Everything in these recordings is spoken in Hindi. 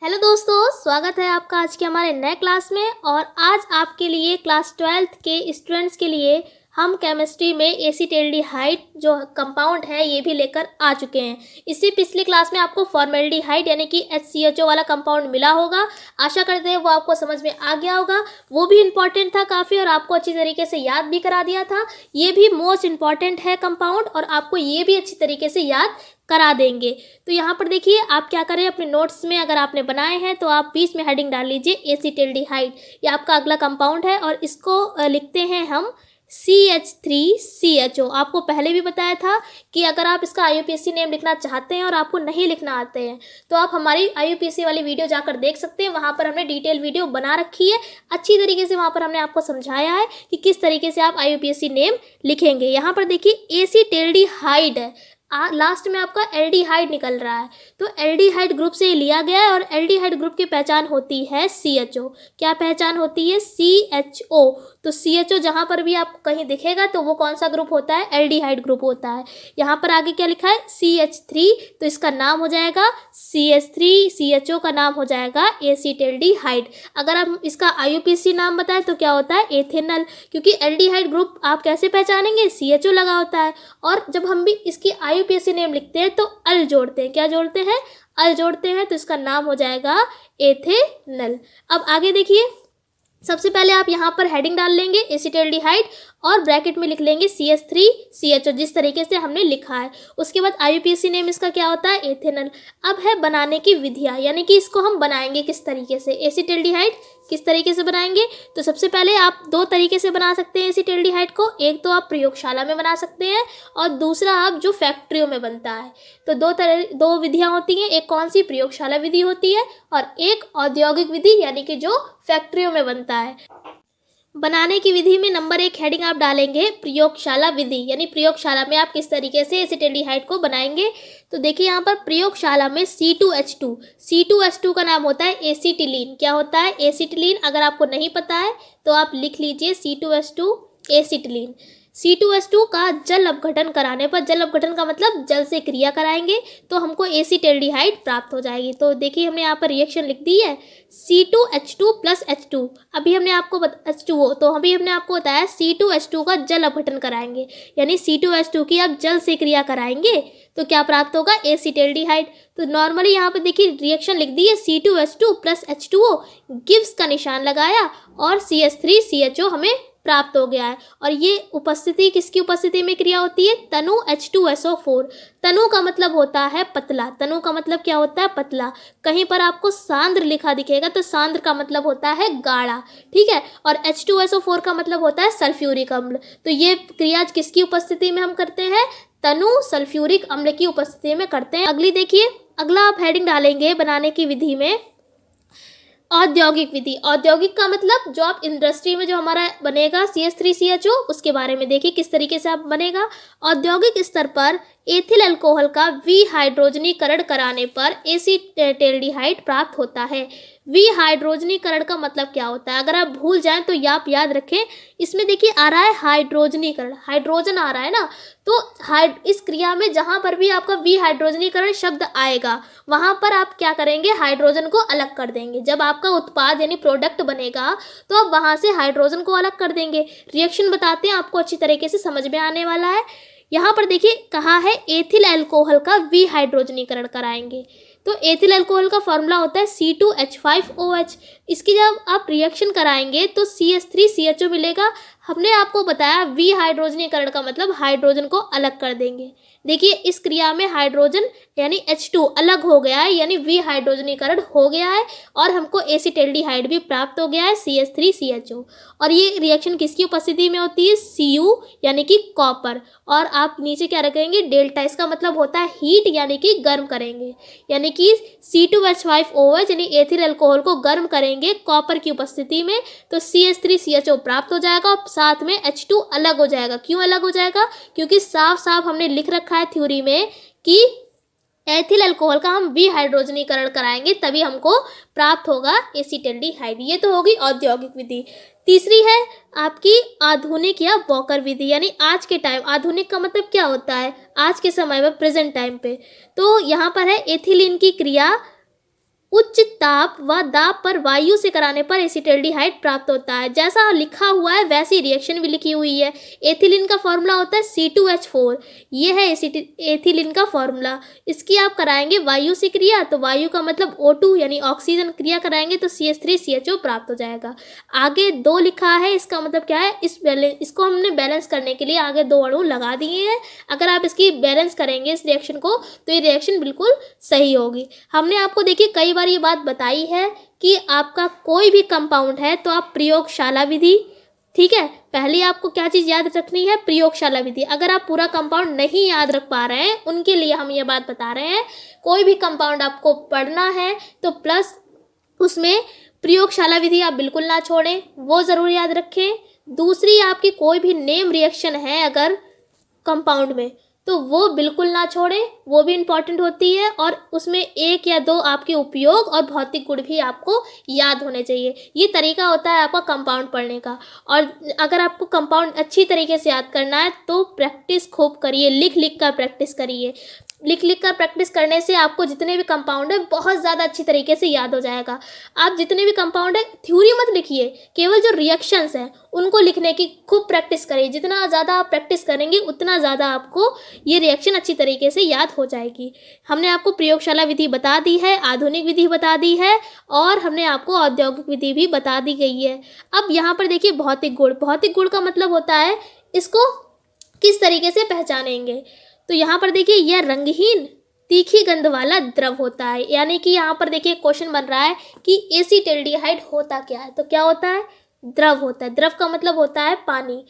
हेलो दोस्तों, स्वागत है आपका आज के हमारे नए क्लास में। और आज आपके लिए क्लास 12th के स्टूडेंट्स के लिए हम केमिस्ट्री में एसिटाल्डिहाइड जो कंपाउंड है ये भी लेकर आ चुके हैं। इससे पिछले क्लास में आपको फॉर्मेल्डिहाइड यानी कि HCHO वाला कंपाउंड मिला होगा। आशा करते हैं वो आपको समझ में आ गया होगा। वो भी इम्पॉर्टेंट था काफ़ी और आपको अच्छी तरीके से याद भी करा दिया था। ये भी मोस्ट इम्पॉर्टेंट है कंपाउंड और आपको ये भी अच्छी तरीके से याद करा देंगे। तो यहाँ पर देखिए आप क्या करें, अपने नोट्स में अगर आपने बनाए हैं तो आप बीच में हेडिंग डाल लीजिए एसिटाल्डिहाइड। ये आपका अगला कंपाउंड है और इसको लिखते हैं हम CH3CHO। आपको पहले भी बताया था कि अगर आप इसका IUPAC नेम लिखना चाहते हैं और आपको नहीं लिखना आते हैं तो आप हमारी IUPAC वाली वीडियो जाकर देख सकते हैं। वहाँ पर हमने डिटेल वीडियो बना रखी है, अच्छी तरीके से वहाँ पर हमने आपको समझाया है कि किस तरीके से आप IUPAC नेम लिखेंगे। यहाँ पर देखिए एसिटाल्डिहाइड है, लास्ट में आपका एल्डिहाइड निकल रहा है तो एल्डिहाइड ग्रुप से लिया गया है और एल्डिहाइड ग्रुप की पहचान होती है CHO। क्या पहचान होती है? CHO। तो CHO जहाँ पर भी आपको कहीं दिखेगा तो वो कौन सा ग्रुप होता है? एल्डिहाइड ग्रुप होता है। यहाँ पर आगे क्या लिखा है? CH3, तो इसका नाम हो जाएगा CH3CHO का नाम हो जाएगा एसिटाल्डिहाइड। अगर आप इसका IUPAC नाम बताएं तो क्या होता है? एथेनल। क्योंकि एल्डिहाइड ग्रुप आप कैसे पहचानेंगे? CHO लगा होता है। और जब हम भी इसकी IUPAC नेम लिखते हैं तो अल जोड़ते हैं। क्या जोड़ते हैं? अल जोड़ते हैं, तो इसका नाम हो जाएगा एथेनल। अब आगे देखिए, सबसे पहले आप यहाँ पर हेडिंग डाल लेंगे एसिटाल्डिहाइड और ब्रैकेट में लिख लेंगे CH3CHO जिस तरीके से हमने लिखा है। उसके बाद IUPAC नेम इसका क्या होता है? एथेनल। अब है बनाने की विधियाँ, यानी कि इसको हम बनाएंगे किस तरीके से। एसिटाल्डिहाइड किस तरीके से बनाएंगे? तो सबसे पहले आप दो तरीके से बना सकते हैं एसिटाल्डिहाइड को। एक तो आप प्रयोगशाला में बना सकते हैं और दूसरा आप जो फैक्ट्रियों में बनता है। तो दो विधियाँ होती हैं, एक कौन सी? प्रयोगशाला विधि होती है और एक औद्योगिक विधि यानी कि जो फैक्ट्रियों में बनता है। बनाने की विधि में नंबर 1 हेडिंग आप डालेंगे प्रयोगशाला विधि, यानी प्रयोगशाला में आप किस तरीके से एसिटाल्डिहाइड को बनाएंगे। तो देखिए यहाँ पर प्रयोगशाला में C2H2 का नाम होता है एसिटिलीन। क्या होता है? एसिटिलीन। अगर आपको नहीं पता है तो आप लिख लीजिए C2H2 एसिटिलीन। C2H2 का जल अपघटन कराने पर, जल अपघटन का मतलब जल से क्रिया कराएंगे तो हमको एसिटाल्डिहाइड प्राप्त हो जाएगी। तो देखिए हमने यहाँ पर रिएक्शन लिख दी है C2H2 + H2। अभी हमने आपको H2O, तो अभी हमने आपको बताया C2H2 का जल अपघटन कराएंगे, यानी C2H2 की आप जल से क्रिया कराएंगे तो क्या प्राप्त होगा? एसिटाल्डिहाइड। तो नॉर्मली यहाँ पर देखिए रिएक्शन लिख दी है C2H2 + H2O, गिब्स का निशान लगाया और CH3CHO हमें प्राप्त हो गया है। और ये उपस्थिति किसकी उपस्थिति में क्रिया होती है? तनु H2SO4। तनु का मतलब होता है पतला। तनु का मतलब क्या होता है? पतला। कहीं पर आपको सांद्र लिखा दिखेगा तो सांद्र का मतलब होता है गाढ़ा, ठीक है। और H2SO4 का मतलब होता है सल्फ्यूरिक अम्ल। तो ये क्रिया किसकी उपस्थिति में हम करते हैं? तनु सल्फ्यूरिक अम्ल की उपस्थिति में करते हैं। अगली देखिए, अगला आप हेडिंग डालेंगे बनाने की विधि में औद्योगिक विधि। औद्योगिक का मतलब जो आप इंडस्ट्री में जो हमारा बनेगा CH3CHO उसके बारे में देखिए किस तरीके से आप बनेगा। औद्योगिक स्तर पर एथिल अल्कोहल का विहाइड्रोजनीकरण कराने पर एसिटाल्डिहाइड प्राप्त होता है। विहाइड्रोजनीकरण का मतलब क्या होता है? अगर आप भूल जाएं तो आप याद रखें, इसमें देखिए आ रहा है हाइड्रोजनीकरण, हाइड्रोजन आ रहा है ना, तो इस क्रिया में जहां पर भी आपका विहाइड्रोजनीकरण शब्द आएगा वहां पर आप क्या करेंगे? हाइड्रोजन को अलग कर देंगे। जब आपका उत्पाद यानी प्रोडक्ट बनेगा तो आप वहां से हाइड्रोजन को अलग कर देंगे। रिएक्शन बताते हैं, आपको अच्छी तरीके से समझ में आने वाला है। यहाँ पर देखिए कहा है एथिल अल्कोहल का विहाइड्रोजनीकरण कराएंगे। तो एथिल अल्कोहल का फॉर्मूला होता है C2H5OH। इसकी जब आप रिएक्शन कराएंगे तो CH3CHO मिलेगा। हमने आपको बताया विहाइड्रोजनीकरण का मतलब हाइड्रोजन को अलग कर देंगे। देखिए इस क्रिया में हाइड्रोजन यानी H2 अलग हो गया है, यानी विहाइड्रोजनीकरण हो गया है और हमको एसिटाल्डिहाइड भी प्राप्त हो गया है CH3CHO। और ये रिएक्शन किसकी उपस्थिति में होती है? Cu यानी कि कॉपर। और आप नीचे क्या रखेंगे? डेल्टा। इसका मतलब होता है हीट यानी कि गर्म करेंगे, यानी कि C2H5OH यानी एथिल अल्कोहल को गर्म करेंगे कॉपर की उपस्थिति में तो CH3CHO प्राप्त हो जाएगा और साथ में H2 अलग हो जाएगा। क्यों अलग हो जाएगा? क्योंकि साफ साफ हमने लिख रखा है थ्योरी में कि एथिल अल्कोहल का हम विहाइड्रोजनीकरण कराएंगे तभी हमको प्राप्त होगा एसिटाल्डिहाइड। ये तो होगी औद्योगिक विधि। तीसरी है आपकी आधुनिक या वॉकर विधि, यानी आज के टाइम। आधुनिक का मतलब क्या होता है? आज के समय में, प्रेजेंट टाइम पे। तो यहाँ पर है एथिलीन की क्रिया उच्च ताप व दाब पर वायु से कराने पर एसिटाल्डिहाइड प्राप्त होता है। जैसा लिखा हुआ है वैसी रिएक्शन भी लिखी हुई है। एथिलीन का फॉर्मूला होता है C2H4, ये है एथिलीन का फॉर्मूला। इसकी आप कराएंगे वायु से क्रिया, तो वायु का मतलब O2 यानी ऑक्सीजन क्रिया कराएंगे तो CH3CHO प्राप्त हो जाएगा। आगे 2 लिखा है, इसका मतलब क्या है, इसको हमने बैलेंस करने के लिए आगे 2 अणु लगा दिए हैं। अगर आप इसकी बैलेंस करेंगे इस रिएक्शन को तो ये रिएक्शन बिल्कुल सही होगी। हमने आपको देखिए कई बार ये बात बताई है कि आपका कोई भी कंपाउंड है तो आप प्रयोगशाला विधि, ठीक है, पहले आपको क्या चीज़ याद रखनी है, प्रयोगशाला विधि। अगर आप पूरा कंपाउंड नहीं याद रख पा रहे हैं उनके लिए हम ये बात बता रहे हैं, कोई भी कंपाउंड आपको पढ़ना है तो प्लस उसमें प्रयोगशाला विधि आप बिल्कुल ना छोड़ें, वो ज़रूर याद रखें। दूसरी, आपकी कोई भी नेम रिएक्शन है अगर कंपाउंड में तो वो बिल्कुल ना छोड़ें, वो भी इम्पॉर्टेंट होती है। और उसमें 1 या 2 आपके उपयोग और भौतिक गुण भी आपको याद होने चाहिए। ये तरीका होता है आपका कंपाउंड पढ़ने का। और अगर आपको कंपाउंड अच्छी तरीके से याद करना है तो प्रैक्टिस खूब करिए, लिख लिख कर प्रैक्टिस करिए। लिख लिख कर प्रैक्टिस करने से आपको जितने भी कंपाउंड है बहुत ज़्यादा अच्छी तरीके से याद हो जाएगा। आप जितने भी कंपाउंड है थ्योरी मत लिखिए, केवल जो रिएक्शंस हैं उनको लिखने की खूब प्रैक्टिस करिए। जितना ज़्यादा आप प्रैक्टिस करेंगे उतना ज़्यादा आपको ये रिएक्शन अच्छी तरीके से याद हो जाएगी। हमने आपको प्रयोगशाला विधि बता दी है, आधुनिक विधि बता दी है और हमने आपको औद्योगिक विधि भी बता दी गई है। अब यहाँ पर देखिए भौतिक गुण। भौतिक गुण का मतलब होता है इसको किस तरीके से पहचानेंगे। तो यहाँ पर देखिए यह रंगहीन तीखी गंध वाला द्रव होता है। यानी कि यहाँ पर देखिए क्वेश्चन बन रहा है कि एसिटाल्डिहाइड होता क्या है, तो क्या होता है, द्रव होता है। द्रव का मतलब होता है पानी।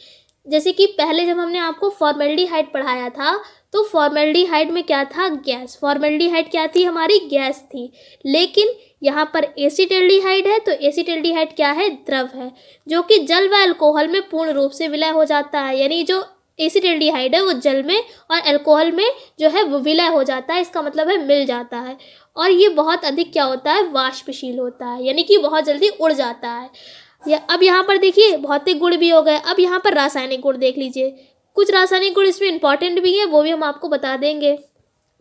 जैसे कि पहले जब हमने आपको फॉर्मेल्डिहाइड पढ़ाया था तो फॉर्मेल्डिहाइड में क्या था, गैस। फॉर्मेल्डिहाइड क्या थी, हमारी गैस थी। लेकिन यहाँ पर एसिटाल्डिहाइड है तो एसिटाल्डिहाइड क्या है, द्रव है, जो कि जल व अल्कोहल में पूर्ण रूप से विलय हो जाता है। यानी जो एसिटाल्डिहाइड है वो जल में और अल्कोहल में जो है वो विलय हो जाता है, इसका मतलब है मिल जाता है। और ये बहुत अधिक क्या होता है, वाष्पशील होता है, यानी कि बहुत जल्दी उड़ जाता है। अब यहाँ पर देखिए भौतिक गुण भी हो गए। अब यहाँ पर रासायनिक गुण देख लीजिए। कुछ रासायनिक गुण इसमें इंपॉर्टेंट भी हैं, वो भी हम आपको बता देंगे।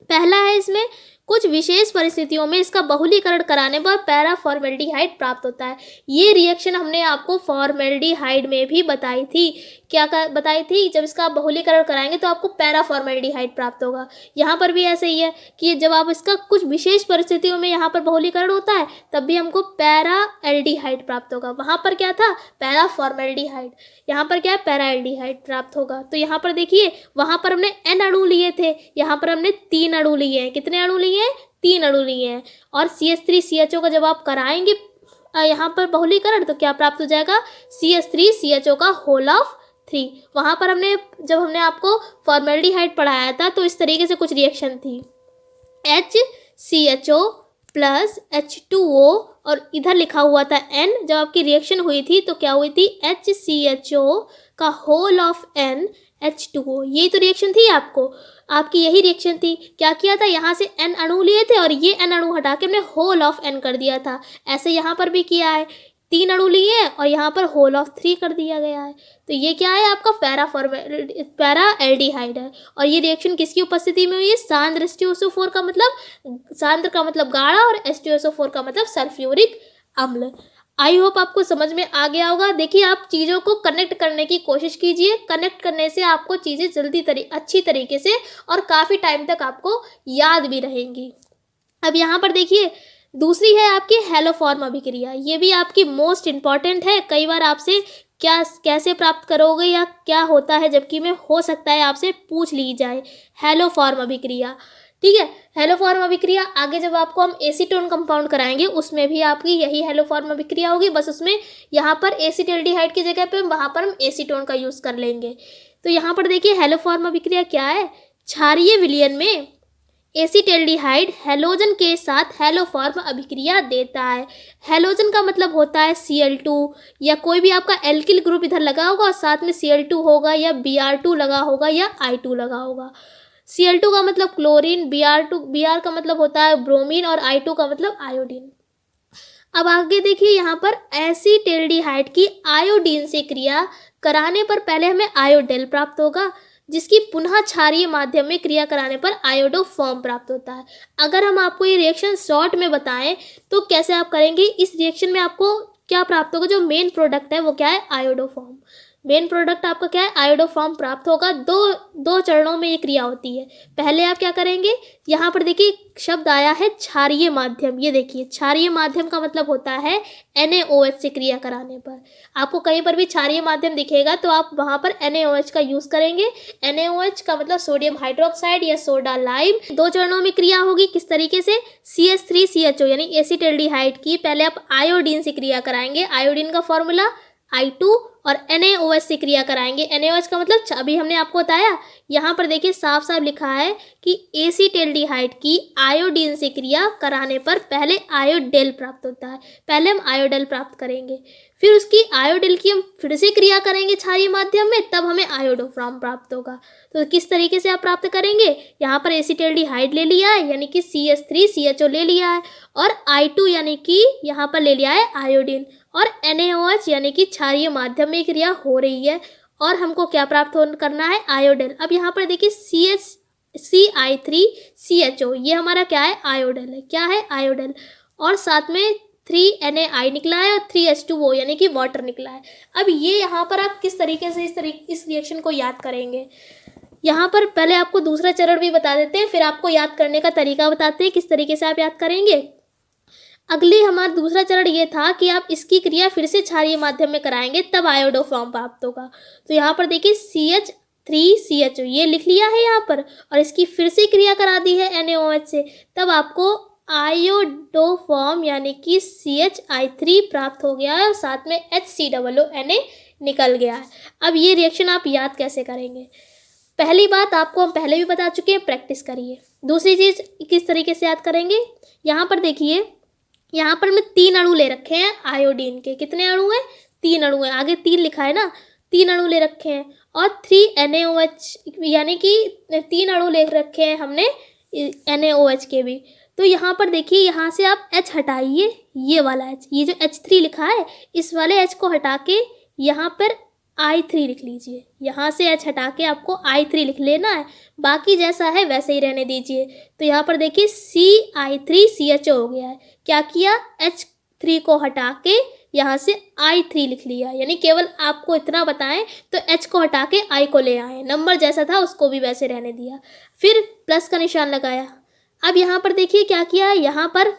पहला है इसमें कुछ विशेष परिस्थितियों में इसका बहुलीकरण कराने पर पैरा फॉर्मेल्डिहाइड प्राप्त होता है। ये रिएक्शन हमने आपको फॉर्मेल्डिहाइड में भी बताई थी। क्या बताई थी, जब इसका बहुलीकरण कराएंगे तो आपको पैरा फॉर्मेल्डिहाइड प्राप्त होगा। यहाँ पर भी ऐसे ही है कि जब आप इसका कुछ विशेष परिस्थितियों में यहाँ पर बहुलीकरण होता है तब भी हमको पैरा एल्डिहाइड प्राप्त होगा। वहाँ पर क्या था, पैरा फॉर्मेल्डिहाइड, यहाँ पर क्या है, पैरा एल्डिहाइड प्राप्त होगा। तो यहाँ पर देखिए वहाँ पर हमने N अणु लिए थे, यहाँ पर हमने 3 अणु लिए हैं। कितने अणु लिए हैं, 3 अणु लिए हैं। और CH3CHO का जब आप कराएंगे यहाँ पर बहुलीकरण तो क्या प्राप्त हो जाएगा, CH3CHO का होल ऑफ 3। वहाँ पर जब हमने आपको फॉर्मेल्डिहाइड पढ़ाया था तो इस तरीके से कुछ रिएक्शन थी, HCHO प्लस H2O और इधर लिखा हुआ था N। जब आपकी रिएक्शन हुई थी तो क्या हुई थी, HCHO का होल ऑफ N H2O। यही तो रिएक्शन थी आपकी यही रिएक्शन थी। क्या किया था, यहाँ से N अणु लिए थे और ये N अणु हटा के हमने होल ऑफ N कर दिया था। ऐसे यहाँ पर भी किया है, 3 अणु लिए हैं और यहाँ पर होल ऑफ 3 कर दिया गया है। तो ये क्या है, आपका पैरा एल्डिहाइड है। और ये रिएक्शन किसकी उपस्थिति में हुई है, सांद्र H2SO4 का मतलब, सांद्र का मतलब गाढ़ा और H2SO4 का मतलब सल्फ्यूरिक अम्ल। आई होप आपको समझ में आ गया होगा। देखिए आप चीज़ों को कनेक्ट करने की कोशिश कीजिए, कनेक्ट करने से आपको चीज़ें अच्छी तरीके से और काफ़ी टाइम तक आपको याद भी रहेंगी। अब यहाँ पर देखिए दूसरी है आपकी हैलोफॉर्म अभिक्रिया। ये भी आपकी मोस्ट इम्पॉर्टेंट है। कई बार आपसे कैसे प्राप्त करोगे या क्या होता है जबकि में हो सकता है आपसे पूछ ली जाए, हैलोफॉर्म अभिक्रिया, ठीक है। हैलोफॉर्म अभिक्रिया आगे जब आपको हम एसीटोन कंपाउंड कराएंगे उसमें भी आपकी यही हैलोफॉर्म अभिक्रिया होगी, बस उसमें यहाँ पर एसिटाल्डिहाइड की जगह पे वहाँ पर हम एसीटोन का यूज़ कर लेंगे। तो यहाँ पर देखिए हैलोफॉर्म अभिक्रिया क्या है, क्षारीय विलयन में एसिटाल्डिहाइड हैलोजन के साथ हैलोफॉर्म अभिक्रिया देता है। हैलोजन का मतलब होता है Cl2 या कोई भी आपका एल्किल ग्रुप इधर लगा होगा और साथ में Cl2 होगा या Br2 लगा होगा या I2 लगा होगा। Cl2 का मतलब क्लोरीन, Br का मतलब होता है ब्रोमीन और I2 का मतलब आयोडीन। अब आगे देखिए यहाँ पर एसिटाल्डिहाइड की आयोडीन से क्रिया कराने पर पहले हमें आयोडेल प्राप्त होगा। जिसकी पुनः क्षारीय माध्यम में क्रिया कराने पर आयोडो फॉर्म प्राप्त होता है। अगर हम आपको ये रिएक्शन शॉर्ट में बताएं तो कैसे आप करेंगे, इस रिएक्शन में आपको क्या प्राप्त होगा, जो मेन प्रोडक्ट है वो क्या है, आयोडो फॉर्म। मेन प्रोडक्ट आपका क्या है, आयोडो फॉर्म प्राप्त होगा। दो चरणों में ये क्रिया होती है। पहले आप क्या करेंगे, यहाँ पर देखिए शब्द आया है क्षारीय माध्यम। ये देखिए क्षारीय माध्यम का मतलब होता है NaOH से क्रिया कराने पर। आपको कहीं पर भी क्षारीय माध्यम दिखेगा तो आप वहाँ पर NaOH का यूज़ करेंगे। NaOH का मतलब सोडियम हाइड्रोक्साइड या सोडा लाइम। दो चरणों में क्रिया होगी, किस तरीके से, CH3CHO यानी एसिटाल्डिहाइड की पहले आप आयोडीन से क्रिया कराएंगे, आयोडीन का फॉर्मूला I2, और NaOH से क्रिया कराएंगे। NaOH का मतलब अभी हमने आपको बताया, यहाँ पर देखिए साफ साफ लिखा है कि एसिटाल्डिहाइड की आयोडीन से क्रिया कराने पर पहले आयोडेल प्राप्त होता है। पहले हम आयोडेल प्राप्त करेंगे, फिर उसकी आयोडेल की हम फिर से क्रिया करेंगे क्षारीय माध्यम में, तब हमें आयोडोफॉर्म प्राप्त होगा। तो किस तरीके से आप प्राप्त करेंगे, यहाँ पर एसिटाल्डिहाइड ले लिया है यानी कि CH3CHO ले लिया है, और I2 यानी कि यहाँ पर ले लिया है आयोडीन, और NaOH यानी कि क्षारीय माध्यम में क्रिया हो रही है, और हमको क्या प्राप्त करना है, आयोडेल। अब यहाँ पर देखिए CI3CHO ये हमारा क्या है, आयोडेल है। क्या है, आयोडेल, और साथ में 3NaI निकला है और 3H2O यानी कि वाटर निकला है। अब ये यहाँ पर आप किस तरीके से इस रिएक्शन को याद करेंगे, यहाँ पर पहले आपको दूसरा चरण भी बता देते हैं, फिर आपको याद करने का तरीका बताते हैं किस तरीके से आप याद करेंगे। अगले हमारा दूसरा चरण ये था कि आप इसकी क्रिया फिर से क्षारीय माध्यम में कराएंगे, तब आयोडोफॉर्म प्राप्त होगा। तो यहाँ पर देखिए CH3CHO ये लिख लिया है यहाँ पर, और इसकी फिर से क्रिया करा दी है NaOH से, तब आपको आयोडोफॉर्म यानी कि CHI3 प्राप्त हो गया है, और साथ में HCOONA निकल गया है। अब ये रिएक्शन आप याद कैसे करेंगे, पहली बात आपको हम पहले भी बता चुके हैं, प्रैक्टिस करिए। दूसरी चीज़ किस तरीके से याद करेंगे, यहाँ पर देखिए, यहाँ पर मैं 3 अणु ले रखे हैं आयोडीन के। कितने अणु हैं, 3 अणु हैं, आगे 3 लिखा है ना, 3 अणु ले रखे हैं, और 3NaOH यानी कि 3 अणु ले रखे हैं हमने NaOH के भी। तो यहाँ पर देखिए, यहाँ से आप H हटाइए, ये वाला H, ये जो H3 लिखा है, इस वाले H को हटा के यहाँ पर I3 लिख लीजिए। यहाँ से H हटा के आपको I3 लिख लेना है, बाकी जैसा है वैसे ही रहने दीजिए। तो यहाँ पर देखिए CI3CHO हो गया है। क्या किया, H3 को हटा के यहाँ से I3 लिख लिया, यानी केवल आपको इतना बताएं तो H को हटा के I को ले आए, नंबर जैसा था उसको भी वैसे रहने दिया, फिर प्लस का निशान लगाया। अब यहाँ पर देखिए क्या किया है, यहाँ पर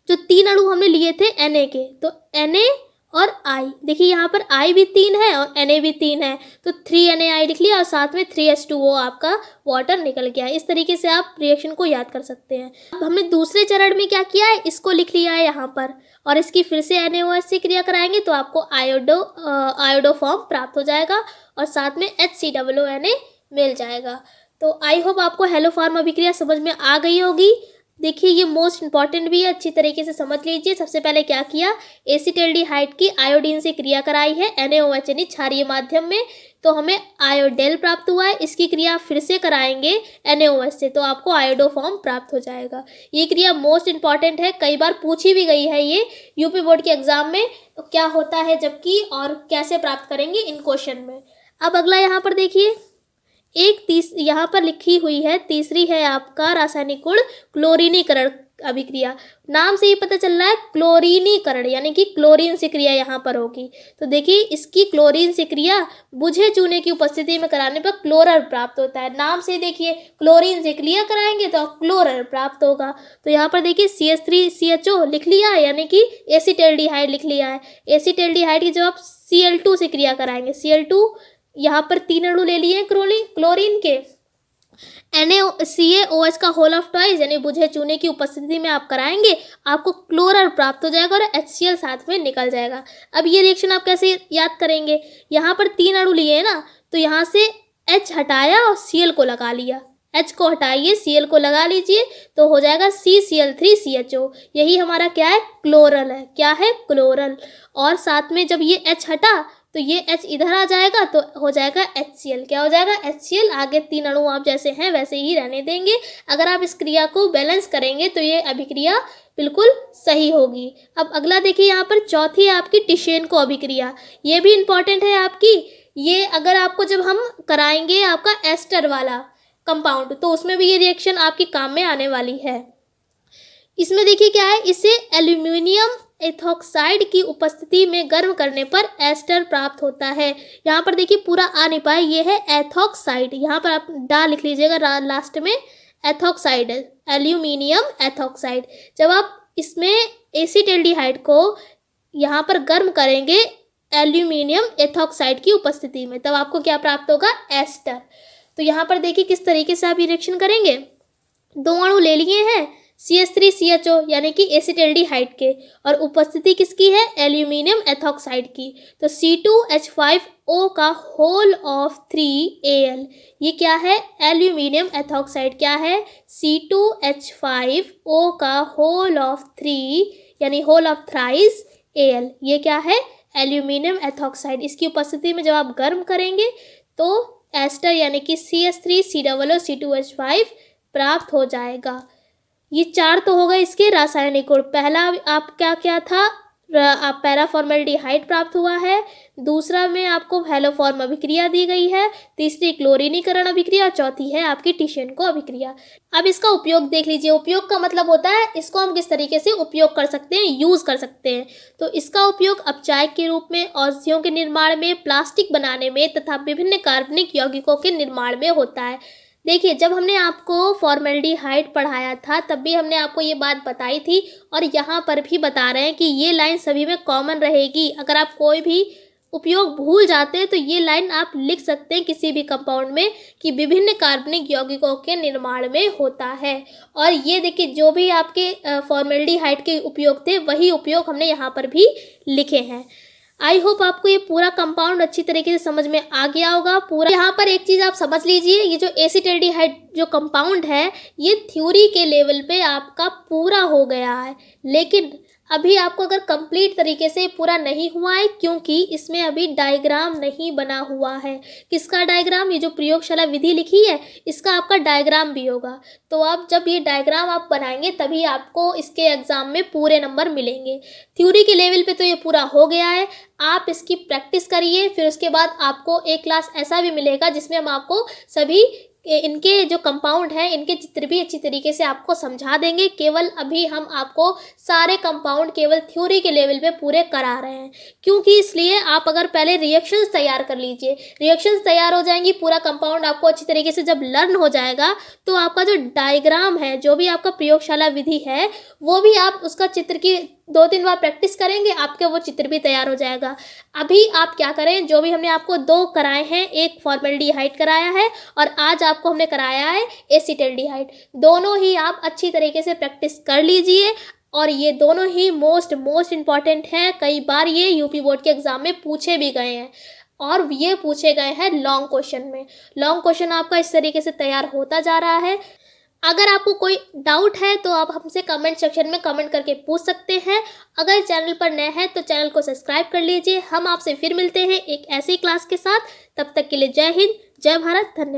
जो 3 अणु हमने लिए थे Na के, तो Na और I, देखिए यहाँ पर I भी 3 है और Na भी 3 है, तो 3NaI लिख लिया, और साथ में 3H2O आपका वाटर निकल गया। इस तरीके से आप रिएक्शन को याद कर सकते हैं। अब हमने दूसरे चरण में क्या किया है, इसको लिख लिया है यहाँ पर, और इसकी फिर से NaOH से क्रिया कराएंगे तो आपको आयोडोफॉर्म प्राप्त हो जाएगा, और साथ में HCOONA मिल जाएगा। तो आई होप आपको हेलोफॉर्म अभिक्रिया समझ में आ गई होगी। देखिए ये मोस्ट इंपॉर्टेंट भी है, अच्छी तरीके से समझ लीजिए। सबसे पहले क्या किया, एसिटाल्डिहाइड की आयोडीन से क्रिया कराई है NaOH यानी क्षारीय माध्यम में, तो हमें आयोडेल प्राप्त हुआ है। इसकी क्रिया फिर से कराएंगे NaOH से, तो आपको आयोडोफॉर्म प्राप्त हो जाएगा। ये क्रिया मोस्ट इंपॉर्टेंट है, कई बार पूछी भी गई है ये यूपी बोर्ड के एग्जाम में, क्या होता है जबकि और कैसे प्राप्त करेंगे इन क्वेश्चन में। अब अगला यहाँ पर देखिए, यहाँ पर लिखी हुई है, तीसरी है आपका रासायनिक गुण क्लोरीनीकरण अभिक्रिया। नाम से ही पता चल रहा है क्लोरीनीकरण, यानी कि क्लोरीन से क्रिया यहाँ पर होगी। तो देखिए इसकी क्लोरीन से क्रिया बुझे चूने की उपस्थिति में कराने पर क्लोरर प्राप्त होता है। नाम से देखिए क्लोरीन से क्रिया कराएंगे तो क्लोरर प्राप्त होगा। तो यहाँ पर देखिए CH3CHO लिख लिया है, यानी कि एसिटाल्डिहाइड लिख लिया है। एसिटाल्डिहाइड की जब आप Cl2 से क्रिया कराएंगे, Cl2 यहाँ पर 3 अणु ले लिए क्लोरीन के, NaCaOH का होल ऑफ ट्वाइस यानी बुझे चूने की उपस्थिति में आप कराएंगे, आपको क्लोरर प्राप्त हो जाएगा और HCl साथ में निकल जाएगा। अब ये रिएक्शन आप कैसे याद करेंगे, यहाँ पर 3 अणु लिए हैं ना, तो यहाँ से H हटाया और Cl को लगा लिया, H को हटाइए Cl को लगा लीजिए, तो हो जाएगा CCl3CHO। यही हमारा क्या है, क्लोरल है। क्या है, क्लोरल। और साथ में जब ये H हटा तो ये H इधर आ जाएगा, तो हो जाएगा HCl। क्या हो जाएगा, HCl। आगे 3 अणु आप जैसे हैं वैसे ही रहने देंगे। अगर आप इस क्रिया को बैलेंस करेंगे तो ये अभिक्रिया बिल्कुल सही होगी। अब अगला देखिए, यहाँ पर चौथी है आपकी टिशेनको अभिक्रिया। ये भी इंपॉर्टेंट है आपकी। ये अगर आपको जब हम कराएंगे आपका एस्टर वाला कंपाउंड, तो उसमें भी ये रिएक्शन आपके काम में आने वाली है। इसमें देखिए क्या है, इसे एल्यूमिनियम एथॉक्साइड की उपस्थिति में गर्म करने पर एस्टर प्राप्त होता है। यहाँ पर देखिए पूरा आ नहीं पाए, ये है एथॉक्साइड, यहाँ पर आप डा लिख लीजिएगा लास्ट में, एथॉक्साइड है, एल्यूमिनियम एथॉक्साइड। जब आप इसमें एसिटाल्डिहाइड को यहाँ पर गर्म करेंगे एल्यूमिनियम एथॉक्साइड की उपस्थिति में, तब आपको क्या प्राप्त होगा, एस्टर। तो यहाँ पर देखिए किस तरीके से आप ये रिएक्शन करेंगे। 2 अणु ले लिए हैं CH3CHO यानी कि एसिटाल्डिहाइड के, और उपस्थिति किसकी है, एल्यूमिनियम एथॉक्साइड की। तो C2H5O का होल ऑफ 3Al, ये क्या है, एल्यूमिनियम एथॉक्साइड क्या है, C2H5O का होल ऑफ 3 यानी होल ऑफ थ्राइस Al, ये क्या है, एल्यूमिनियम एथॉक्साइड। इसकी उपस्थिति में जब आप गर्म करेंगे तो एस्टर यानी कि CH3COO C2H5 प्राप्त हो जाएगा। ये 4 तो हो गए इसके रासायनिक गुण। पहला आप क्या क्या था, आप पैराफॉर्मल्डिहाइड प्राप्त हुआ है, दूसरा में आपको हैलोफॉर्म अभिक्रिया दी गई है, तीसरी क्लोरीनीकरण अभिक्रिया, और चौथी है आपकी टिशेनको अभिक्रिया। अब इसका उपयोग देख लीजिए। उपयोग का मतलब होता है इसको हम किस तरीके से उपयोग कर सकते हैं, यूज़ कर सकते हैं। तो इसका उपयोग अपचायक के रूप में, औषधियों के निर्माण में, प्लास्टिक बनाने में तथा विभिन्न कार्बनिक यौगिकों के निर्माण में होता है। देखिए जब हमने आपको फॉर्मेल्डिहाइड पढ़ाया था तब भी हमने आपको ये बात बताई थी, और यहाँ पर भी बता रहे हैं कि ये लाइन सभी में कॉमन रहेगी। अगर आप कोई भी उपयोग भूल जाते हैं तो ये लाइन आप लिख सकते हैं किसी भी कंपाउंड में कि विभिन्न कार्बनिक यौगिकों के निर्माण में होता है। और ये देखिए जो भी आपके फॉर्मेल्डिहाइड के उपयोग थे वही उपयोग हमने यहाँ पर भी लिखे हैं। आई होप आपको ये पूरा कंपाउंड अच्छी तरीके से समझ में आ गया होगा पूरा। यहाँ पर एक चीज़ आप समझ लीजिए, ये जो एसिटाल्डिहाइड जो कंपाउंड है ये थ्योरी के लेवल पे आपका पूरा हो गया है, लेकिन अभी आपको अगर कंप्लीट तरीके से पूरा नहीं हुआ है क्योंकि इसमें अभी डायग्राम नहीं बना हुआ है। किसका डायग्राम, ये जो प्रयोगशाला विधि लिखी है इसका आपका डायग्राम भी होगा। तो आप जब ये डायग्राम आप बनाएंगे तभी आपको इसके एग्ज़ाम में पूरे नंबर मिलेंगे। थ्योरी के लेवल पे तो ये पूरा हो गया है, आप इसकी प्रैक्टिस करिए। फिर उसके बाद आपको एक क्लास ऐसा भी मिलेगा जिसमें हम आपको सभी इनके जो कंपाउंड हैं इनके चित्र भी अच्छी तरीके से आपको समझा देंगे। केवल अभी हम आपको सारे कंपाउंड केवल थ्योरी के लेवल पे पूरे करा रहे हैं, क्योंकि इसलिए आप अगर पहले रिएक्शंस तैयार कर लीजिए, रिएक्शंस तैयार हो जाएंगी, पूरा कंपाउंड आपको अच्छी तरीके से जब लर्न हो जाएगा तो आपका जो डायग्राम है, जो भी आपका प्रयोगशाला विधि है, वो भी आप उसका चित्र की 2-3 बार प्रैक्टिस करेंगे, आपके वो चित्र भी तैयार हो जाएगा। अभी आप क्या करें, जो भी हमने आपको 2 कराए हैं, एक फॉर्मेल्डिहाइड कराया है और आज आपको हमने कराया है एसिटाल्डिहाइड, दोनों ही आप अच्छी तरीके से प्रैक्टिस कर लीजिए। और ये दोनों ही मोस्ट इम्पॉर्टेंट है। कई बार ये यूपी बोर्ड के एग्ज़ाम में पूछे भी गए हैं, और ये पूछे गए हैं लॉन्ग क्वेश्चन में। लॉन्ग क्वेश्चन आपका इस तरीके से तैयार होता जा रहा है। अगर आपको कोई डाउट है तो आप हमसे कमेंट सेक्शन में कमेंट करके पूछ सकते हैं। अगर चैनल पर नए हैं तो चैनल को सब्सक्राइब कर लीजिए। हम आपसे फिर मिलते हैं एक ऐसी क्लास के साथ। तब तक के लिए जय हिंद, जय भारत, धन्यवाद।